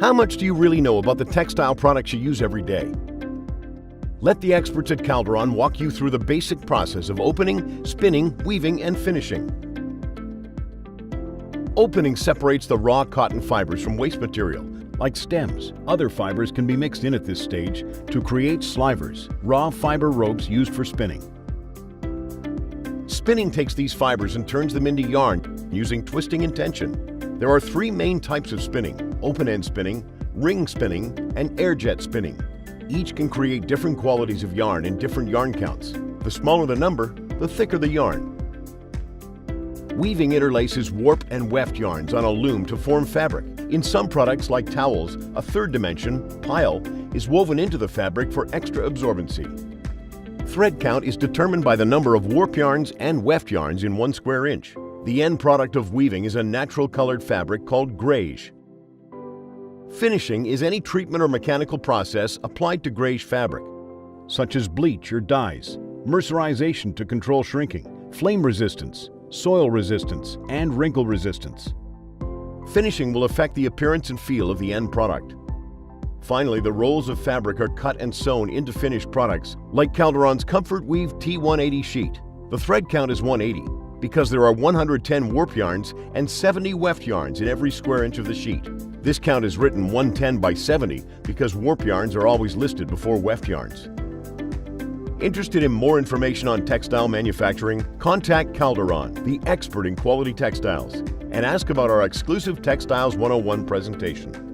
How much do you really know about the textile products you use every day? Let the experts at Calderon walk you through the basic process of opening, spinning, weaving, and finishing. Opening separates the raw cotton fibers from waste material, like stems. Other fibers can be mixed in at this stage to create slivers, raw fiber ropes used for spinning. Spinning takes these fibers and turns them into yarn using twisting and tension. There are three main types of spinning: open-end spinning, ring spinning, and air jet spinning. Each can create different qualities of yarn and different yarn counts. The smaller the number, the thicker the yarn. Weaving interlaces warp and weft yarns on a loom to form fabric. In some products like towels, a third dimension, pile, is woven into the fabric for extra absorbency. Thread count is determined by the number of warp yarns and weft yarns in 1 square inch. The end product of weaving is a natural colored fabric called greige. Finishing is any treatment or mechanical process applied to greige fabric, such as bleach or dyes, mercerization to control shrinking, flame resistance, soil resistance, and wrinkle resistance. Finishing will affect the appearance and feel of the end product. Finally, the rolls of fabric are cut and sewn into finished products, like Calderon's Comfort Weave T180 sheet. The thread count is 180 because there are 110 warp yarns and 70 weft yarns in every square inch of the sheet. This count is written 110 by 70 because warp yarns are always listed before weft yarns. Interested in more information on textile manufacturing? Contact Calderon, the expert in quality textiles, and ask about our exclusive Textiles 101 presentation.